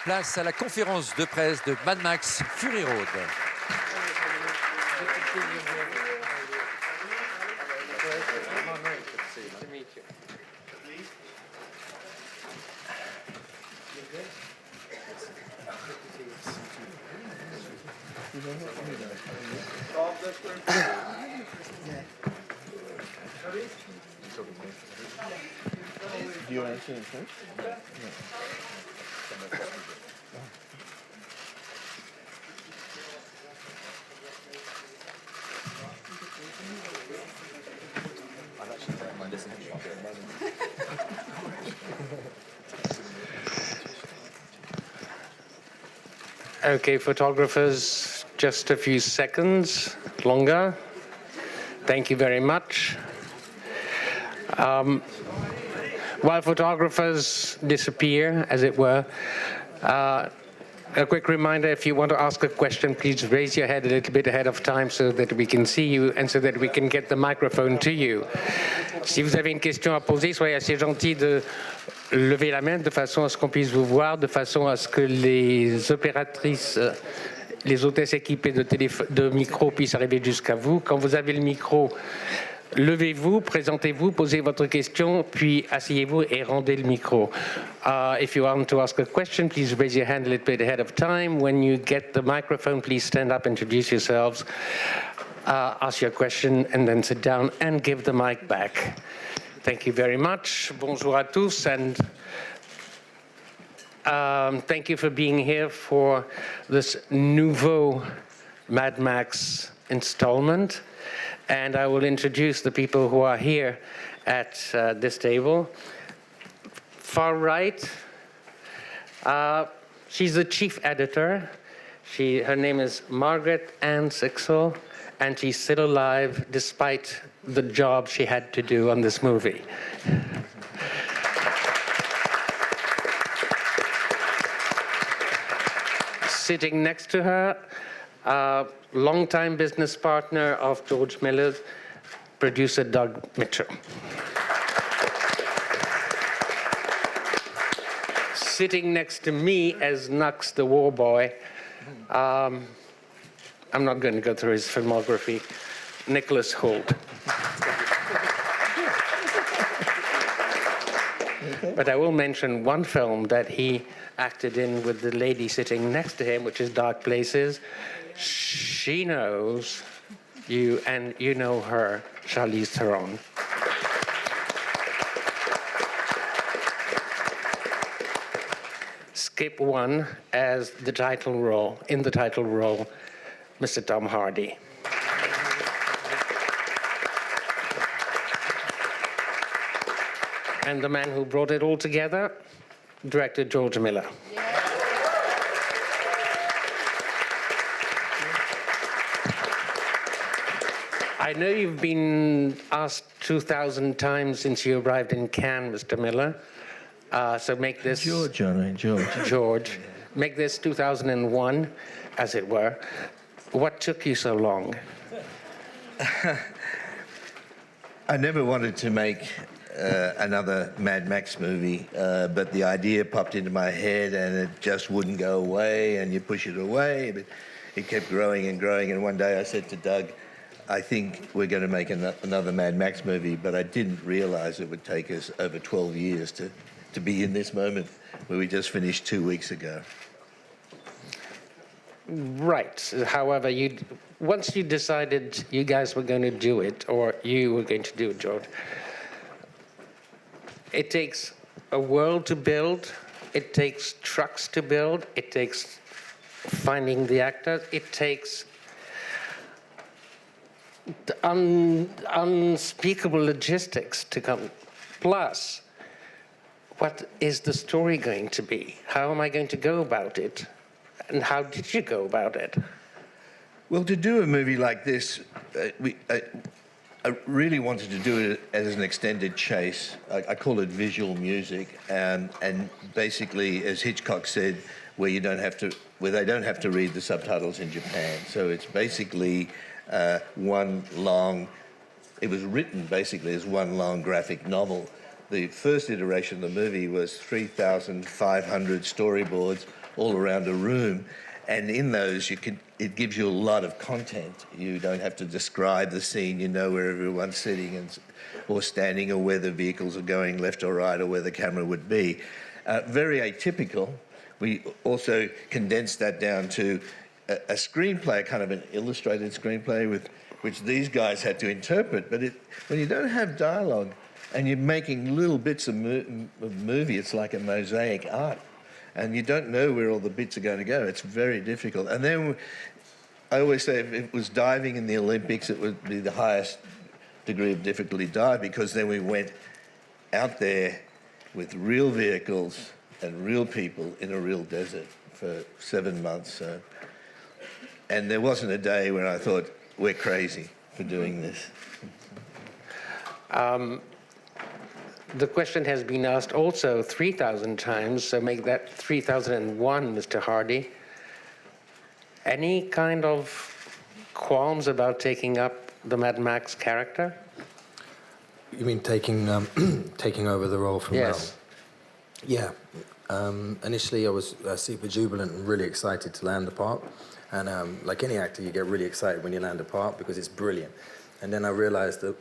Place à la conférence de presse de Mad Max Fury Road. Do you want to see him first? No. I've actually done my listening shop at the moment. Okay, photographers, just a few seconds longer. Thank you very much. While photographers disappear, as it were, a quick reminder, if you want to ask a question, please raise your head a little bit ahead of time so that we can see you and so that we can get the microphone to you. Si vous avez une question à poser, soyez assez gentil de lever la main de façon à ce qu'on puisse vous voir, de façon à ce que les opératrices, les hôtesses équipées de micro puissent arriver jusqu'à vous. Quand vous avez le micro, levez-vous, présentez-vous, posez votre question, puis asseyez-vous et rendez le micro. If you want to ask a question, please raise your hand a little bit ahead of time. When you get the microphone, please stand up, introduce yourselves, ask your question, and then sit down and give the mic back. Thank you very much. Bonjour à tous, and thank you for being here for this nouveau Mad Max installment. And I will introduce the people who are here at this table. Far right, she's the chief editor. Her name is Margaret Ann Sixel, and she's still alive despite the job she had to do on this movie. Sitting next to her, longtime business partner of George Miller, producer Doug Mitchell. Sitting next to me as Nux the war boy, I'm not going to go through his filmography, Nicholas Hoult. But I will mention one film that he acted in with the lady sitting next to him, which is Dark Places. She knows you, and you know her, Charlize Theron. Skip one as the title role, in the title role, Mr. Tom Hardy. And the man who brought it all together, director George Miller. I know you've been asked 2,000 times since you arrived in Cannes, Mr. Miller. So make this... George, Johnny, George. George. Make this 2001, as it were. What took you so long? I never wanted to make another Mad Max movie, but the idea popped into my head and it just wouldn't go away, and you push it away, but it kept growing and growing, and one day I said to Doug, I think we're going to make another Mad Max movie, but I didn't realize it would take us over 12 years to be in this moment where we just finished 2 weeks ago. Right. However, once you decided you guys were going to do it, or you were going to do it, George, it takes a world to build, it takes trucks to build, it takes finding the actors, it takes unspeakable logistics to come. Plus, what is the story going to be? How am I going to go about it? And how did you go about it? Well, to do a movie like this, I really wanted to do it as an extended chase. I call it visual music, and basically, as Hitchcock said, where they don't have to read the subtitles in Japan. So it's basically one long. It was written basically as one long graphic novel. The first iteration of the movie was 3,500 storyboards, all around a room. And in those, it gives you a lot of content. You don't have to describe the scene. You know where everyone's sitting or standing, or where the vehicles are going left or right, or where the camera would be. Very atypical. We also condensed that down to a screenplay, kind of an illustrated screenplay, which these guys had to interpret. But when you don't have dialogue and you're making little bits of movie, it's like a mosaic art. And you don't know where all the bits are going to go. It's very difficult. And then I always say if it was diving in the Olympics, it would be the highest degree of difficulty dive, because then we went out there with real vehicles and real people in a real desert for 7 months. And there wasn't a day when I thought, we're crazy for doing this. The question has been asked also 3,000 times, so make that 3001, Mr. Hardy. Any kind of qualms about taking up the Mad Max character? You mean taking over the role from Mel? Yeah. Initially, I was super jubilant and really excited to land the part. And like any actor, you get really excited when you land a part because it's brilliant. And then I realized that,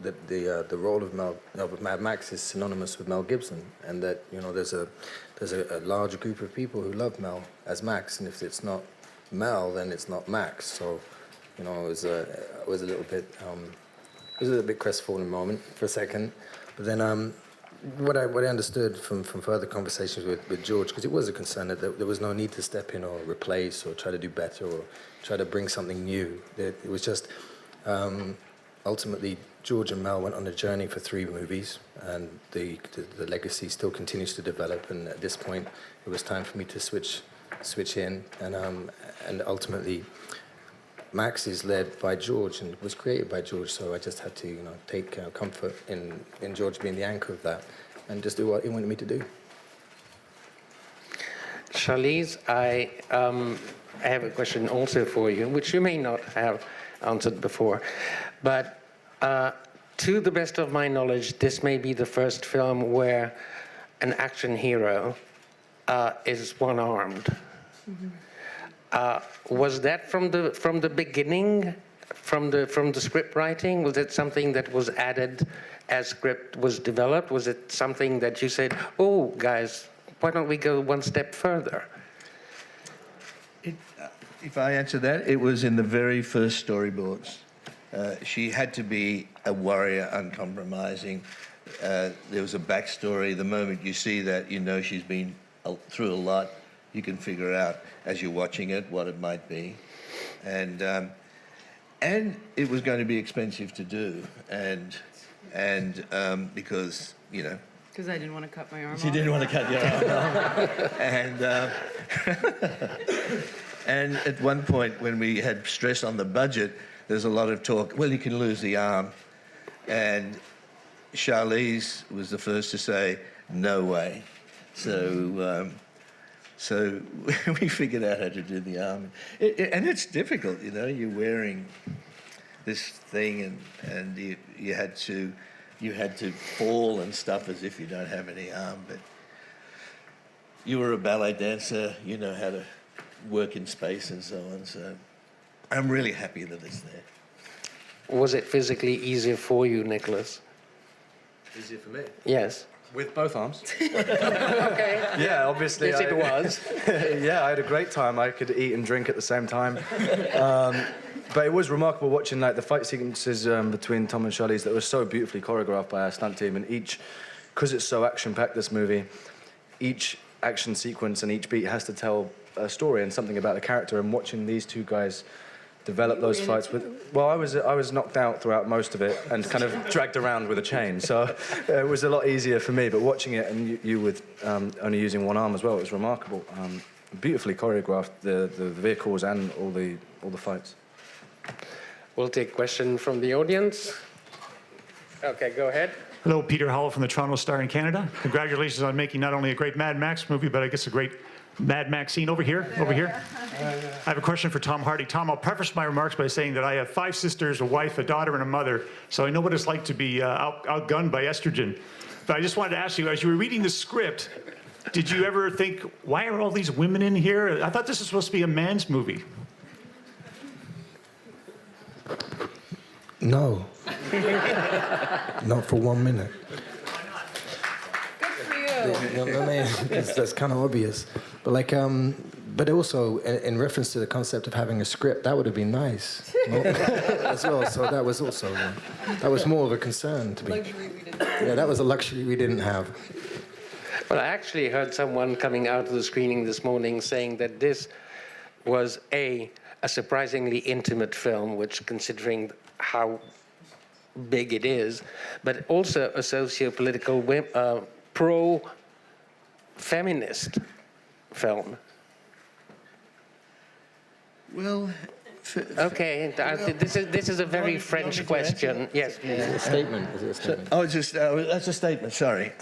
that the role of Mad Max is synonymous with Mel Gibson, and that, there's a large group of people who love Mel as Max, and if it's not Mel, then it's not Max. So, it was a little bit crestfallen moment for a second. But then what I understood from further conversations with George, because it was a concern that there was no need to step in or replace or try to do better or try to bring something new. It was just ultimately George and Mel went on a journey for 3 movies, and the legacy still continues to develop. And at this point, it was time for me to switch in, and ultimately, Max is led by George and was created by George, so I just had to, take comfort in George being the anchor of that, and just do what he wanted me to do. Charlize, I have a question also for you, which you may not have answered before, but to the best of my knowledge, this may be the first film where an action hero is one-armed. Mm-hmm. Was that from the beginning, from the script writing? Was it something that was added as script was developed? Was it something that you said, oh, guys, why don't we go one step further? If I answer that, it was in the very first storyboards. She had to be a warrior, uncompromising. There was a backstory. The moment you see that, she's been through a lot. You can figure out as you're watching it what it might be, and it was going to be expensive to do, and because because I didn't want to cut my arm off. She didn't want to cut your arm off, and at one point when we had stress on the budget, there's a lot of talk. Well, you can lose the arm, and Charlize was the first to say no way. So we figured out how to do the arm. And it's difficult, you're wearing this thing and you had to fall and stuff as if you don't have any arm, but you were a ballet dancer, you know how to work in space and so on, so I'm really happy that it's there. Was it physically easier for you, Nicholas? Easier for me? Yes. With both arms. Okay. Yeah, obviously. Yes, it was. Yeah, I had a great time. I could eat and drink at the same time. But it was remarkable watching the fight sequences between Tom and Charlize that were so beautifully choreographed by our stunt team. And because it's so action-packed, this movie, each action sequence and each beat has to tell a story and something about the character. And watching these two guys develop those fights well, I was knocked out throughout most of it and kind of dragged around with a chain, so it was a lot easier for me. But watching it, and you with only using one arm as well, it was remarkable. Beautifully choreographed, the vehicles and all the fights. We'll take question from the audience. Okay, go ahead. Hello, Peter Howell from the Toronto Star in Canada. Congratulations on making not only a great Mad Max movie, but I guess a great Mad Max scene over here. I have a question for Tom Hardy. Tom, I'll preface my remarks by saying that I have 5 sisters, a wife, a daughter, and a mother, so I know what it's like to be outgunned by estrogen. But I just wanted to ask you, as you were reading the script, Did you ever think, why are all these women in here? I thought this was supposed to be a man's movie. No. Not for 1 minute. Good for you. You know what I mean? That's kind of obvious. But like, but also in reference to the concept of having a script, that would have been nice as well. So that was also that was more of a concern to me. Luxury we didn't have. Yeah, that was a luxury we didn't have. Well, I actually heard someone coming out of the screening this morning saying that this was a surprisingly intimate film, which, considering how big it is, but also a socio-political, pro-feminist film. Well, Okay, this is a very French question. Yes, please. Is it a statement? Is it a statement? oh, that's a statement. Sorry.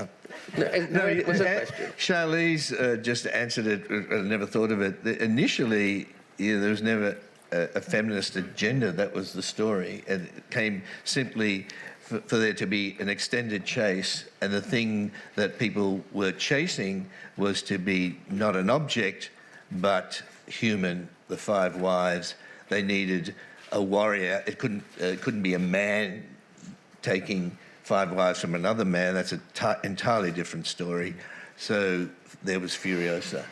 No, it was a question. Charlize just answered it. I never thought of it. Initially, there was never a feminist agenda. That was the story, and it came simply for there to be an extended chase, and the thing that people were chasing was to be not an object, but human. The 5 wives. They needed a warrior. It couldn't be a man taking 5 wives from another man. That's an entirely different story. So there was Furiosa,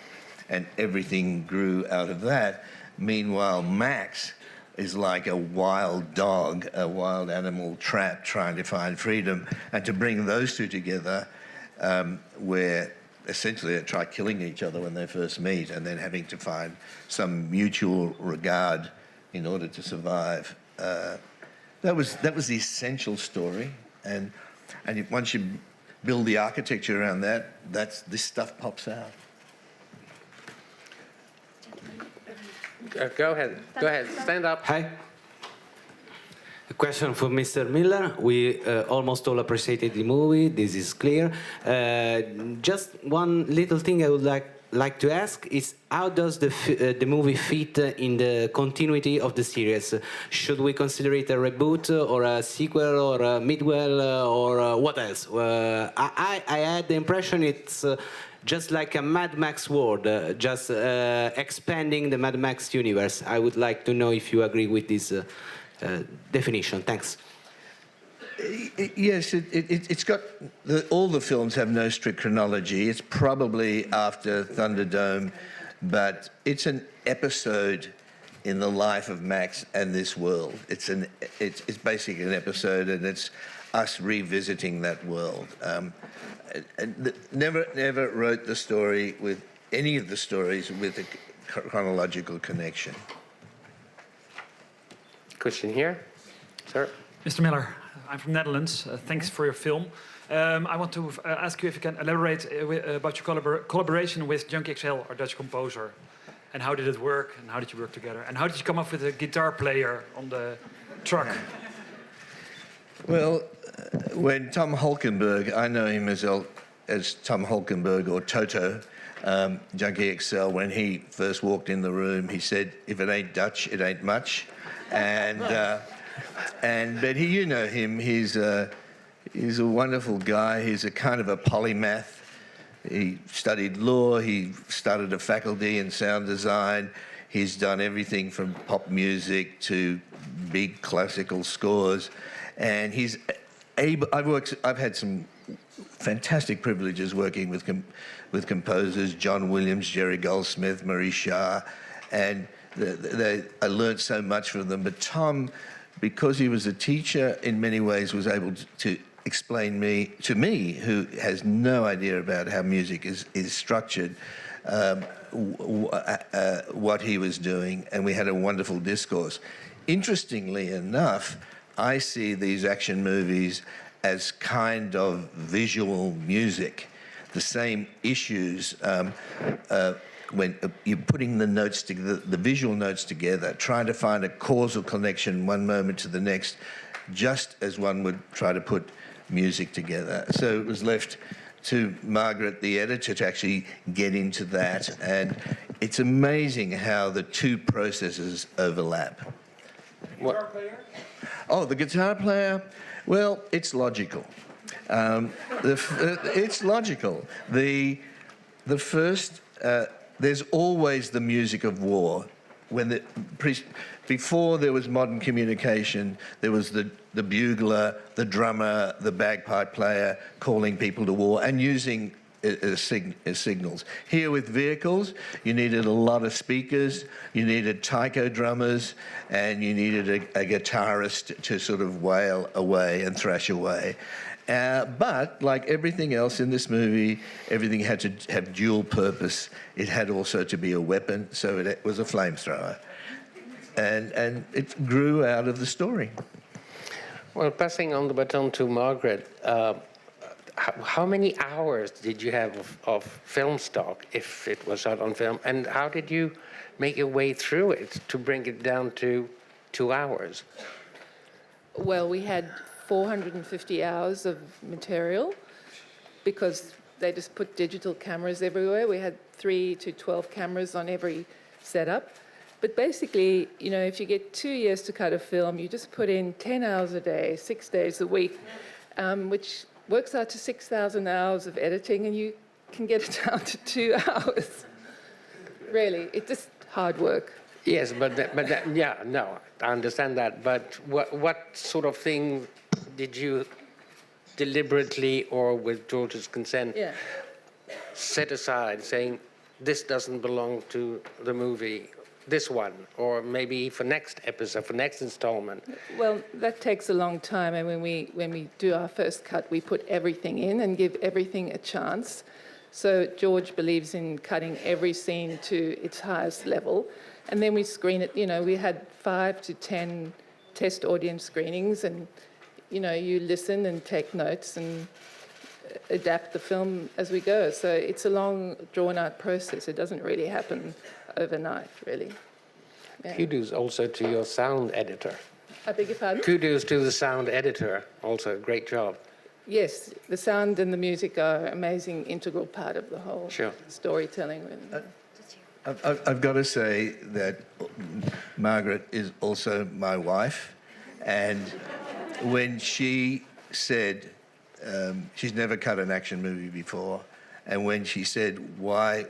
and everything grew out of that. Meanwhile, Max is like a wild dog, a wild animal trapped trying to find freedom. And to bring those two together, where essentially they try killing each other when they first meet and then having to find some mutual regard in order to survive. That was the essential story. And once you build the architecture around that, this stuff pops out. Go ahead. Stand up. Hi. A question for Mr. Miller. We almost all appreciated the movie. This is clear. Just one little thing I would like to ask is how does the movie fit in the continuity of the series? Should we consider it a reboot or a sequel or a midwell or what else? I had the impression it's just like a Mad Max world, just expanding the Mad Max universe. I would like to know if you agree with this definition. Thanks. Yes, it's got... all the films have no strict chronology. It's probably after Thunderdome, but it's an episode in the life of Max and this world. It's basically an episode, and it's us revisiting that world. Never wrote the story with any of the stories with a chronological connection. Question here, sir. Mr. Miller, I'm from Netherlands. Thanks for your film. I want to ask you if you can elaborate about your collaboration with Junkie XL, our Dutch composer. And how did it work? And how did you work together? And how did you come up with a guitar player on the truck? Well, when Tom Hulkenberg, I know him as Tom Hulkenberg or Toto, Junkie XL, when he first walked in the room, he said, "If it ain't Dutch, it ain't much." But you know him. He's a wonderful guy. He's a kind of a polymath. He studied law. He started a faculty in sound design. He's done everything from pop music to big classical scores, and he's able. I've had some fantastic privileges working with composers: John Williams, Jerry Goldsmith, Maurice Jarre, and I learned so much from them. But Tom, because he was a teacher, in many ways was able to explain to me, who has no idea about how music is structured, what he was doing, and we had a wonderful discourse. Interestingly enough, I see these action movies as kind of visual music. The same issues when you're putting the notes together, the visual notes together, trying to find a causal connection one moment to the next, just as one would try to put music together. So it was left to Margaret, the editor, to actually get into that. And it's amazing how the two processes overlap. The guitar player? Oh, the guitar player? Well, it's logical. It's logical. the first, there's always the music of war. When before there was modern communication, there was the bugler, the drummer, the bagpipe player calling people to war and using signals. Here with vehicles, you needed a lot of speakers, you needed taiko drummers, and you needed a guitarist to sort of wail away and thrash away. But like everything else in this movie, everything had to have dual purpose. It had also to be a weapon, so it was a flamethrower. And it grew out of the story. Well, passing on the baton to Margaret, how many hours did you have of film stock, if it was shot on film, and how did you make your way through it to bring it down to 2 hours? Well, we had 450 hours of material because they just put digital cameras everywhere. We had 3 to 12 cameras on every setup. But basically, you know, if you get 2 years to cut a film, you just put in 10 hours a day, 6 days a week, which works out to 6,000 hours of editing, and you can get it down to 2 hours. Really, it's just hard work. Yes, yeah, no, I understand that. But what sort of thing did you deliberately or with George's consent set aside, saying this doesn't belong to the movie, this one, or maybe for next episode, for next installment? Well, that takes a long time, and when we do our first cut, we put everything in and give everything a chance. So George believes in cutting every scene to its highest level, and then we screen it. You know, we had 5 to 10 test audience screenings, and you know, you listen and take notes and adapt the film as we go. So it's a long, drawn-out process. It doesn't really happen overnight, really. Yeah. Kudos also to your sound editor. I beg your pardon? Kudos to the sound editor, also, great job. Yes, the sound and the music are an amazing, integral part of the whole storytelling. I've got to say that Margaret is also my wife, and when she said, she's never cut an action movie before, and when she said, why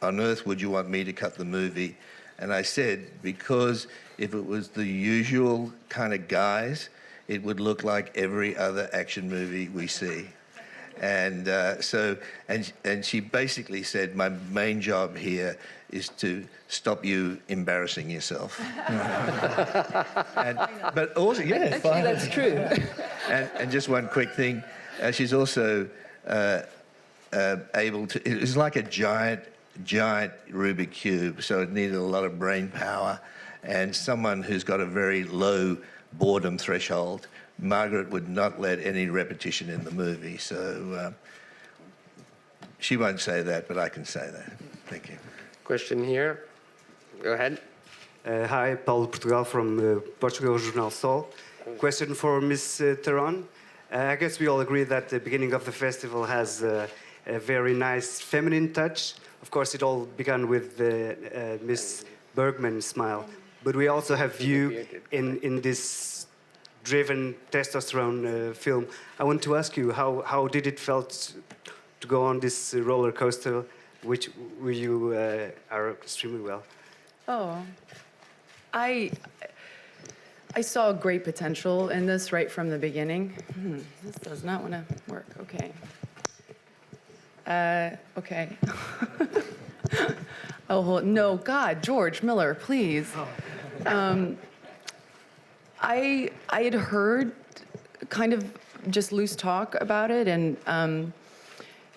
on earth would you want me to cut the movie? And I said, because if it was the usual kind of guys, it would look like every other action movie we see. And and she basically said, my main job here is to stop you embarrassing yourself. But also, yeah, actually, that's true. and just one quick thing, she's also able to. It was like a giant Rubik cube, so it needed a lot of brain power, and someone who's got a very low boredom threshold. Margaret would not let any repetition in the movie, so she won't say that, but I can say that. Thank you. Question here. Go ahead. Hi, Paulo Portugal from Portugal Jornal Sol. Question for Ms. Theron. I guess we all agree that the beginning of the festival has a very nice feminine touch. Of course, it all began with Miss Bergman's smile, but we also have you in this driven testosterone film. I want to ask you, how did it felt to go on this roller coaster, which you are extremely well? Oh, I saw great potential in this right from the beginning. This does not want to work. Okay. Okay. Oh no, God, George Miller, please. I had heard kind of just loose talk about it, and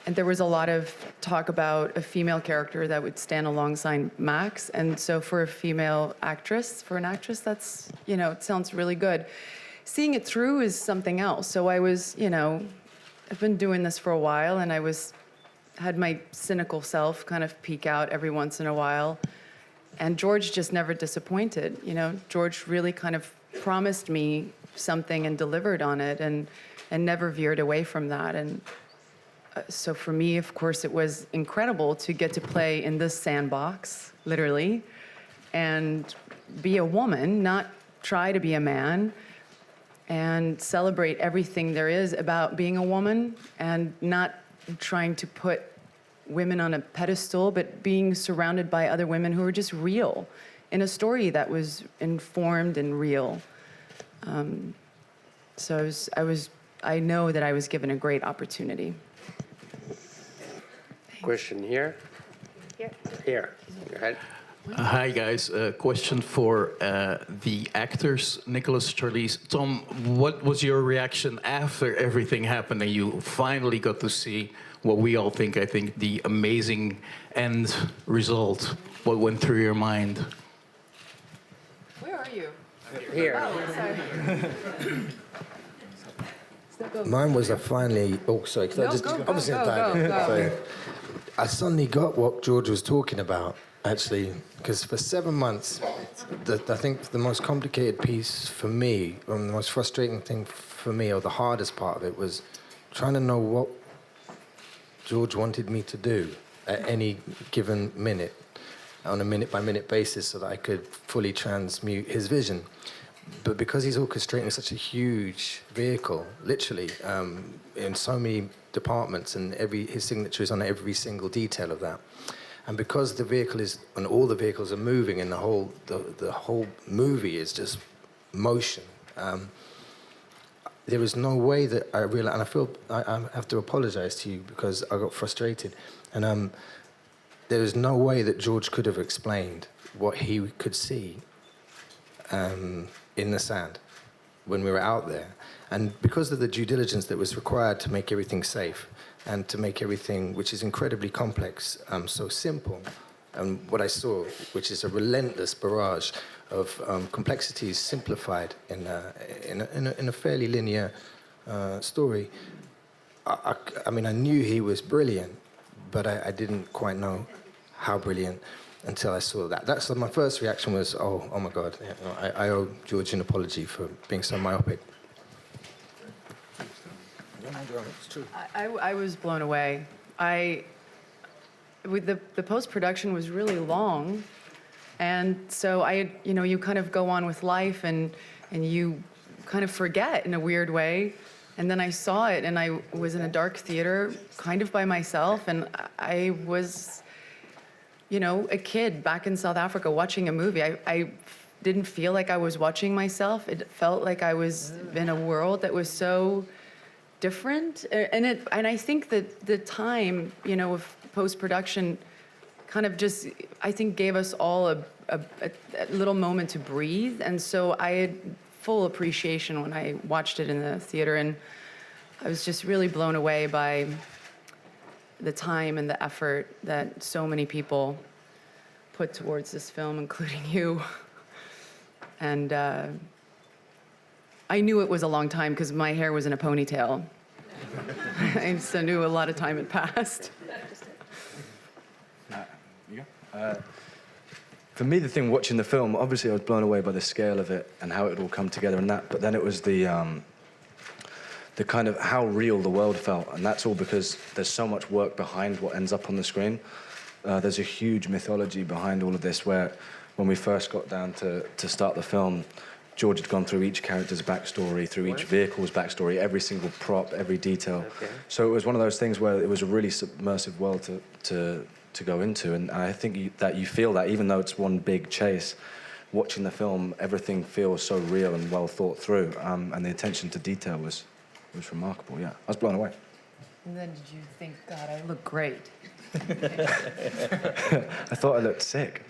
there was a lot of talk about a female character that would stand alongside Max, and so for a female actress, that's, you know, it sounds really good. Seeing it through is something else. So I was, you know, I've been doing this for a while, and had my cynical self kind of peek out every once in a while, and George just never disappointed. You know, George really kind of promised me something and delivered on it, and never veered away from that. And so for me, of course, it was incredible to get to play in this sandbox, literally, and be a woman, not try to be a man, and celebrate everything there is about being a woman, and not trying to put women on a pedestal, but being surrounded by other women who were just real in a story that was informed and real. So I know that I was given a great opportunity. Question here. Here. Go ahead. Hi guys, question for the actors, Nicholas, Charlize. Tom, what was your reaction after everything happened and you finally got to see what we all think, I think, the amazing end result? What went through your mind? Where are you? Here. Oh, sorry. Mine was finally. Oh, sorry. No, go. Sorry. I suddenly got what George was talking about, actually, because for 7 months, I think the most complicated piece for me, or the most frustrating thing for me, or the hardest part of it, was trying to know what George wanted me to do at any given minute, on a minute-by-minute basis, so that I could fully transmute his vision. But because he's orchestrating such a huge vehicle, literally, in so many departments, and his signature is on every single detail of that, and because the vehicle is, and all the vehicles are moving, and the whole movie is just motion. There was no way that I realized, and I feel I have to apologize to you because I got frustrated, and there was no way that George could have explained what he could see in the sand when we were out there. And because of the due diligence that was required to make everything safe and to make everything, which is incredibly complex, so simple, and what I saw, which is a relentless barrage of complexities simplified in a fairly linear story. I mean, I knew he was brilliant, but I didn't quite know how brilliant until I saw that. That's my first reaction was, oh my God, I owe George an apology for being so myopic. I was blown away. With the post-production was really long, and so you kind of go on with life and you kind of forget in a weird way. And then I saw it, and I was in a dark theater, kind of by myself, and I was, a kid back in South Africa watching a movie. I didn't feel like I was watching myself. It felt like I was in a world that was so different. And I think that the time, of post-production kind of just, I think, gave us all a little moment to breathe. And so I had full appreciation when I watched it in the theater, and I was just really blown away by the time and the effort that so many people put towards this film, including you. And I knew it was a long time because my hair was in a ponytail. I just knew a lot of time had passed. For me, the thing watching the film, obviously I was blown away by the scale of it and how it all come together and that, but then it was the kind of how real the world felt, and that's all because there's so much work behind what ends up on the screen. There's a huge mythology behind all of this, where when we first got down to start the film, George had gone through each character's backstory, through each vehicle's backstory, every single prop, every detail. Okay. So it was one of those things where it was a really submersive world to go into, and I think that you feel that even though it's one big chase, watching the film, everything feels so real and well thought through, and the attention to detail was remarkable. Yeah, I was blown away. And then did you think, God, I look great? I thought I looked sick.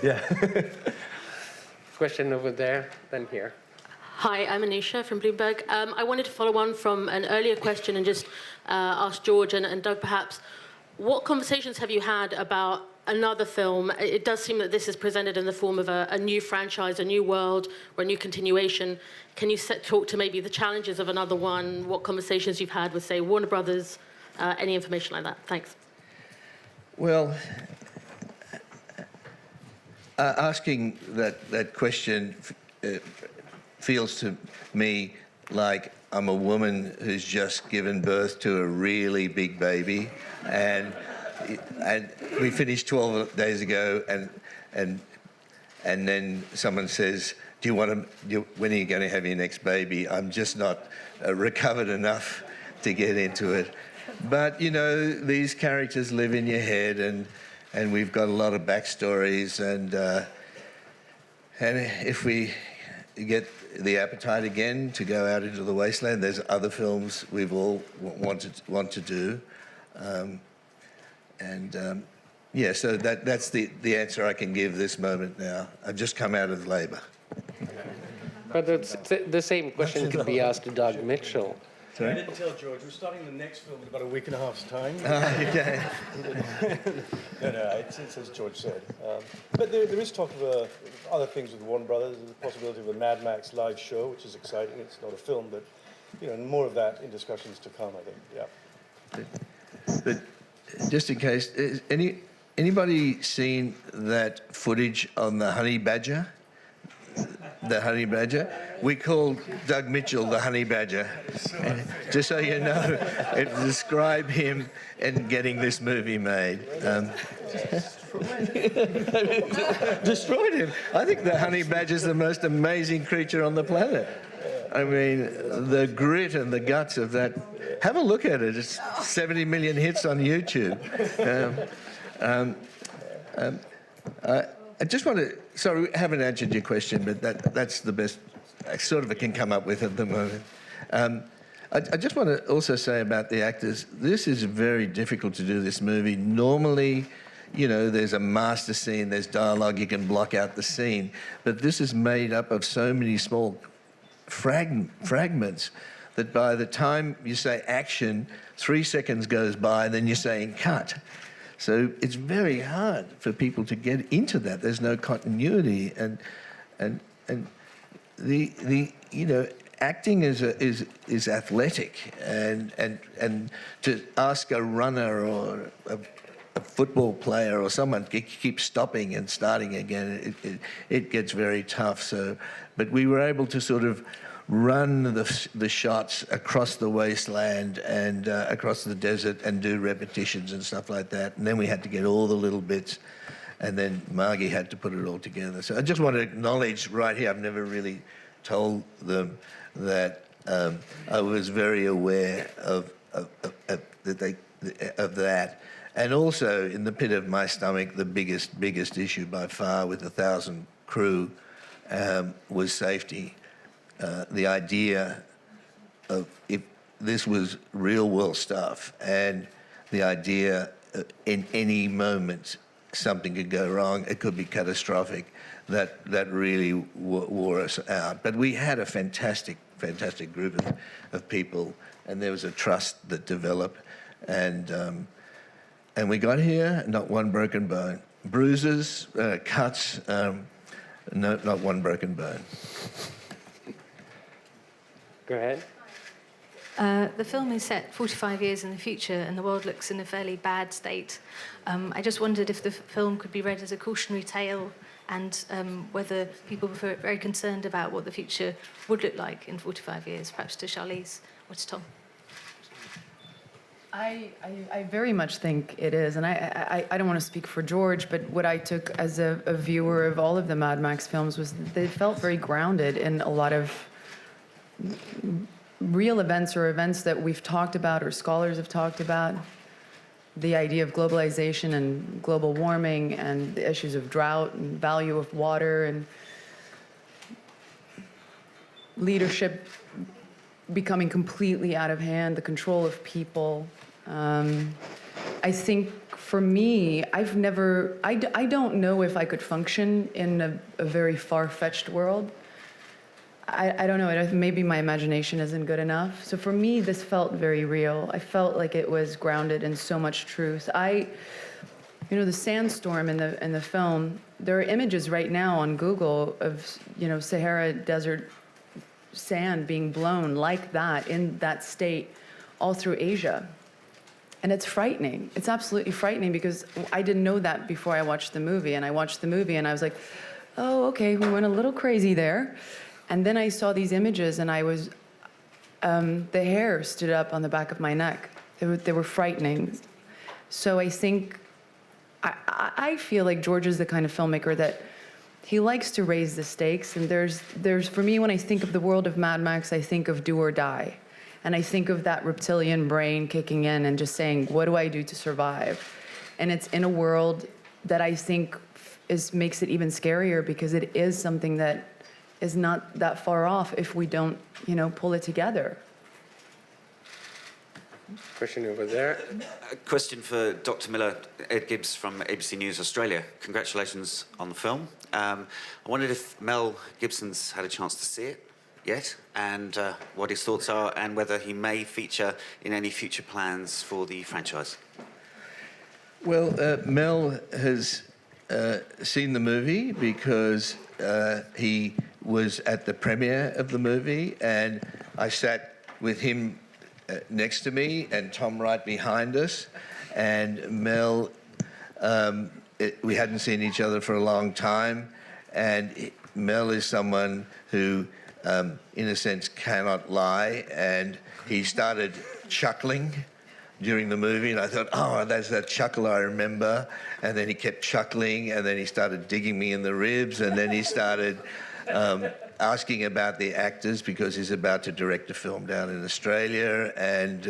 Yeah. Question over there, then here. Hi, I'm Anisha from Bloomberg. I wanted to follow on from an earlier question and just ask George and Doug perhaps, what conversations have you had about another film? It does seem that this is presented in the form of a new franchise, a new world, or a new continuation. Can you talk to maybe the challenges of another one, what conversations you've had with, say, Warner Brothers, any information like that? Thanks. Well, asking that question feels to me like I'm a woman who's just given birth to a really big baby, and we finished 12 days ago, and then someone says, when are you going to have your next baby? I'm just not recovered enough to get into it. But, you know, these characters live in your head, and we've got a lot of backstories, and if we get the appetite again to go out into the wasteland, there's other films we've all want to do. Yeah, so that's the answer I can give this moment now. I've just come out of labour. But the same question could be asked to Doug Mitchell. Sorry? I didn't tell George, we're starting the next film in about a week and a half's time. Okay. No, it's as George said. But there is talk of other things with Warner Brothers. There's the possibility of a Mad Max live show, which is exciting. It's not a film, but you know, more of that in discussions to come, I think. Yeah. But just in case, anybody seen that footage on the honey badger? The honey badger? We called Doug Mitchell the honey badger. Just so you know, it described him in getting this movie made. Destroyed him. I think the honey badger's the most amazing creature on the planet. I mean, the grit and the guts of that. Have a look at it. It's 70 million hits on YouTube. I just want to, sorry, I haven't answered your question, but that's the best I sort of can come up with at the moment. I just want to also say about the actors, this is very difficult to do, this movie. Normally, you know, there's a master scene, there's dialogue, you can block out the scene, but this is made up of so many small fragments that by the time you say action, 3 seconds goes by and then you're saying cut. So it's very hard for people to get into that. There's no continuity, and the you know, acting is athletic, and to ask a runner or a football player or someone to keep stopping and starting again, it gets very tough. So, but we were able to sort of run the shots across the wasteland and across the desert and do repetitions and stuff like that. And then we had to get all the little bits, and then Margie had to put it all together. So I just want to acknowledge right here, I've never really told them that I was very aware of that. And also, in the pit of my stomach, the biggest issue by far with 1,000 crew was safety. The idea of if this was real world stuff, and the idea in any moment something could go wrong, it could be catastrophic, that really wore us out. But we had a fantastic group of people, and there was a trust that developed, and we got here, not one broken bone. Bruises, cuts, no, not one broken bone. Go ahead. The film is set 45 years in the future, and the world looks in a fairly bad state. I just wondered if the film could be read as a cautionary tale, and whether people were very concerned about what the future would look like in 45 years, perhaps to Charlize or to Tom. I very much think it is, and I don't want to speak for George, but what I took as a viewer of all of the Mad Max films was that they felt very grounded in a lot of real events or events that we've talked about or scholars have talked about. The idea of globalization and global warming and the issues of drought and value of water and leadership becoming completely out of hand, the control of people. I think for me, I don't know if I could function in a very far-fetched world. I don't know, maybe my imagination isn't good enough. So for me, this felt very real. I felt like it was grounded in so much truth. You know, the sandstorm in the film, there are images right now on Google of, you know, Sahara Desert sand being blown like that, in that state, all through Asia. And it's frightening. It's absolutely frightening, because I didn't know that before I watched the movie. And I watched the movie and I was like, oh, okay, we went a little crazy there. And then I saw these images, and I was, the hair stood up on the back of my neck. They were frightening. So I think, I feel like George is the kind of filmmaker that he likes to raise the stakes. And there's for me, when I think of the world of Mad Max, I think of do or die. And I think of that reptilian brain kicking in and just saying, what do I do to survive? And it's in a world that I think makes it even scarier, because it is something that is not that far off if we don't, pull it together. Question over there. A question for Dr. Miller, Ed Gibbs from ABC News Australia. Congratulations on the film. I wondered if Mel Gibson's had a chance to see it yet, and what his thoughts are, and whether he may feature in any future plans for the franchise. Well, Mel has seen the movie because he was at the premiere of the movie, and I sat with him next to me and Tom right behind us, and Mel, we hadn't seen each other for a long time, and Mel is someone who, in a sense, cannot lie, and he started chuckling during the movie, and I thought, oh, that's that chuckle I remember, and then he kept chuckling, and then he started digging me in the ribs, and then he started asking about the actors, because he's about to direct a film down in Australia, and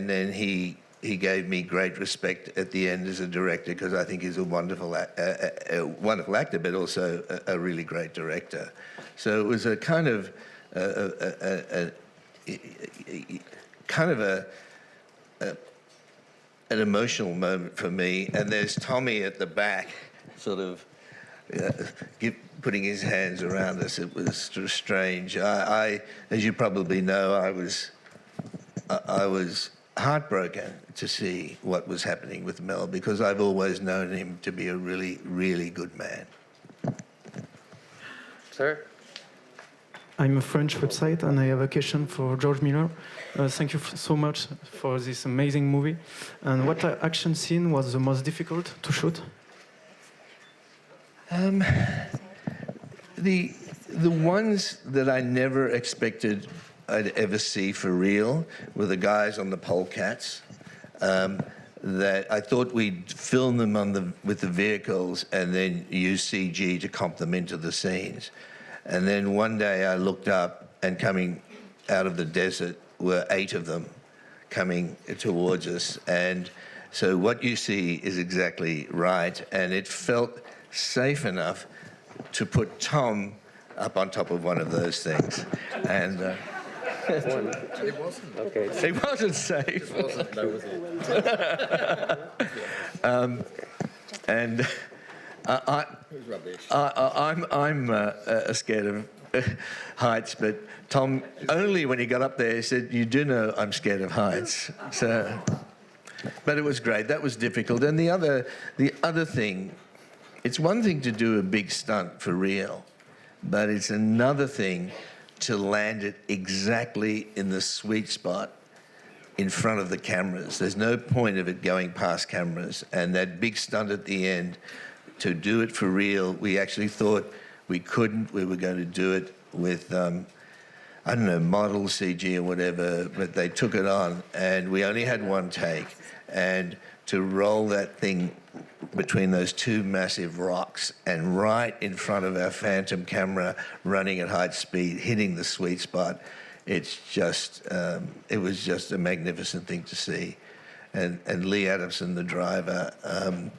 then he gave me great respect at the end as a director, because I think he's a wonderful actor, but also a really great director. So it was a kind of an emotional moment for me. And there's Tommy at the back, sort of putting his hands around us. It was sort of strange. I as you probably know, I was heartbroken to see what was happening with Mel, because I've always known him to be a really, really good man. Sir? I'm a French website, and I have a question for George Miller. Thank you so much for this amazing movie. And what action scene was the most difficult to shoot? The ones that I never expected I'd ever see for real were the guys on the polecats. That I thought we'd film them with the vehicles and then use CG to comp them into the scenes. And then one day I looked up, and coming out of the desert were 8 of them coming towards us. And so what you see is exactly right. And it felt safe enough to put Tom up on top of one of those things. And it wasn't. Okay. It wasn't safe. It wasn't, no, was it? And I'm scared of heights, but Tom, only when he got up there, he said, "You do know I'm scared of heights." So, but it was great. That was difficult. And the other thing, it's one thing to do a big stunt for real, but it's another thing to land it exactly in the sweet spot in front of the cameras. There's no point of it going past cameras. And that big stunt at the end, to do it for real, we actually thought we couldn't. We were going to do it with, I don't know, model CG or whatever, but they took it on, and we only had one take. And to roll that thing between those 2 massive rocks and right in front of our Phantom camera running at high speed, hitting the sweet spot, it's just, it was just a magnificent thing to see. And Lee Adamson, the driver, I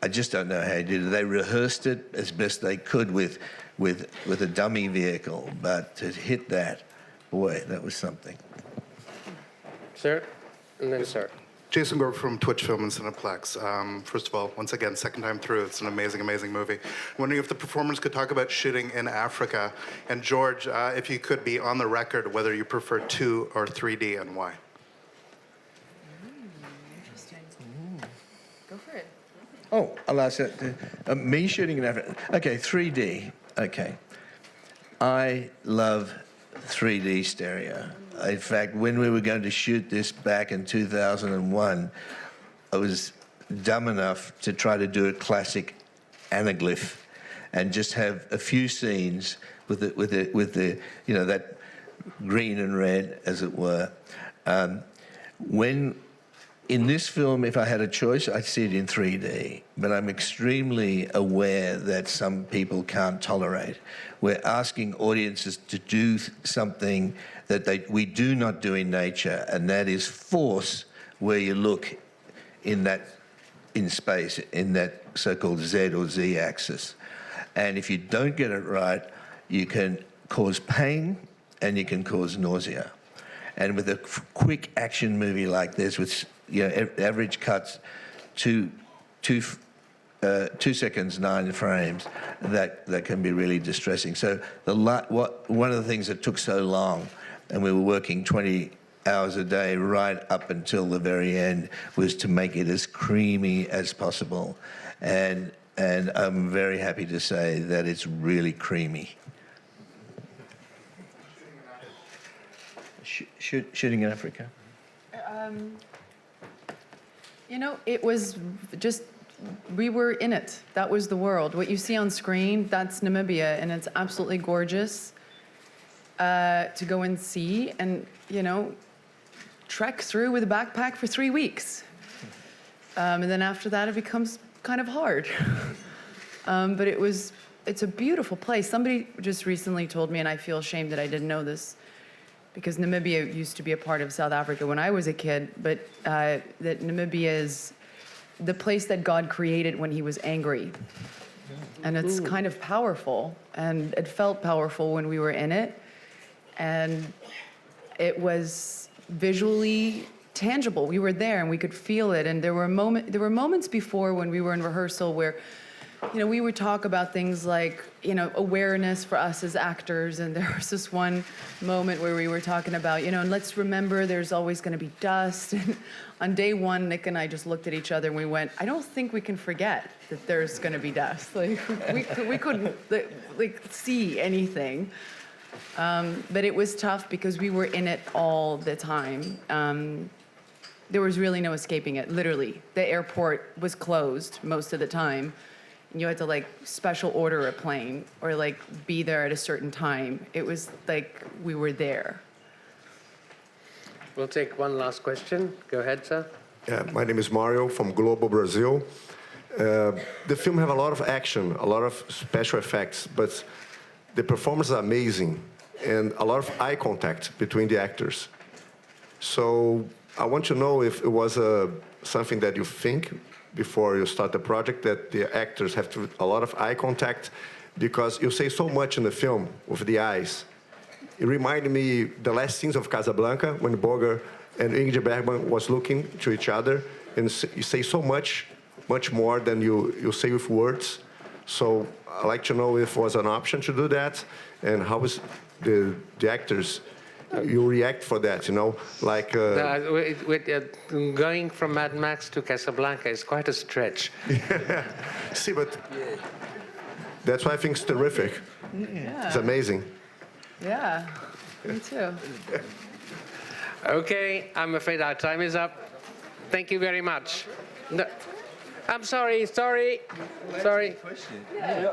just don't know how he did it. They rehearsed it as best they could with a dummy vehicle, but to hit that, boy, that was something. Sir? And then sir. Jason Gore from Twitch Film and Cineplex. First of all, once again, second time through, it's an amazing, amazing movie. I'm wondering if the performers could talk about shooting in Africa. And George, if you could be on the record whether you prefer 2 or 3D and why. Interesting. Go for it. Oh, I'll ask that. Me shooting in Africa. Okay, 3D. Okay. I love 3D stereo. In fact, when we were going to shoot this back in 2001, I was dumb enough to try to do a classic anaglyph and just have a few scenes with the that green and red, as it were. When in this film, if I had a choice, I'd see it in 3D. But I'm extremely aware that some people can't tolerate. We're asking audiences to do something that we do not do in nature, and that is force where you look in space, in that so-called Z or Z axis. And if you don't get it right, you can cause pain and you can cause nausea. And with a quick action movie like this, with average cuts, 2 seconds, 9 frames, that can be really distressing. So one of the things that took so long, and we were working 20 hours a day right up until the very end, was to make it as creamy as possible. And I'm very happy to say that it's really creamy. Shooting in Africa? It was just, we were in it. That was the world. What you see on screen, that's Namibia, and it's absolutely gorgeous to go and see and, trek through with a backpack for 3 weeks. And then after that, it becomes kind of hard. But it's a beautiful place. Somebody just recently told me, and I feel ashamed that I didn't know this, because Namibia used to be a part of South Africa when I was a kid, but that Namibia is the place that God created when he was angry. And it's kind of powerful, and it felt powerful when we were in it. And it was visually tangible. We were there and we could feel it. And there were moments before when we were in rehearsal where we would talk about things like, awareness for us as actors. And there was this one moment where we were talking about, and let's remember there's always going to be dust. And on day one, Nick and I just looked at each other and we went, I don't think we can forget that there's going to be dust. Like, we couldn't see anything. But it was tough because we were in it all the time. There was really no escaping it, literally. The airport was closed most of the time. You had to special order a plane or be there at a certain time. It was like we were there. We'll take one last question. Go ahead, sir. Yeah, my name is Mario from Global Brazil. The film have a lot of action, a lot of special effects, but the performance is amazing and a lot of eye contact between the actors. So I want to know if it was something that you think before you start the project, that the actors have to a lot of eye contact, because you say so much in the film with the eyes. It reminded me the last scenes of Casablanca when Boger and Ingrid Bergman was looking to each other, and you say so much more than you say with words. So I'd like to know if it was an option to do that, and how is the actors you react for that, going from Mad Max to Casablanca is quite a stretch. See, but that's why I think it's terrific. Yeah. It's amazing. Yeah, me too. Okay, I'm afraid our time is up. Thank you very much. No, I'm sorry. Yeah,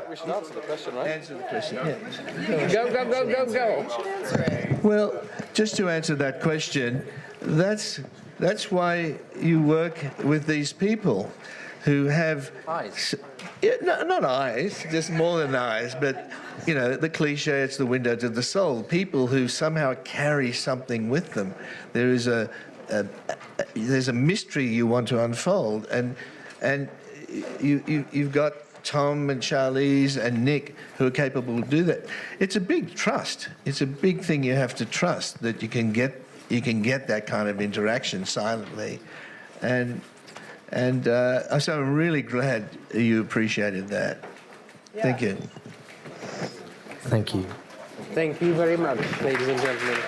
we should answer the question, right? Answer the question, yeah. Go. Well, just to answer that question, that's why you work with these people who have eyes. Not eyes, just more than eyes, but the cliche, it's the window to the soul. People who somehow carry something with them. There is there's a mystery you want to unfold, and you've got Tom and Charlize and Nick who are capable to do that. It's a big trust. It's a big thing you have to trust, that you can get that kind of interaction silently, and so I'm really glad you appreciated that. Yeah. Thank you. Thank you. Thank you very much, ladies and gentlemen.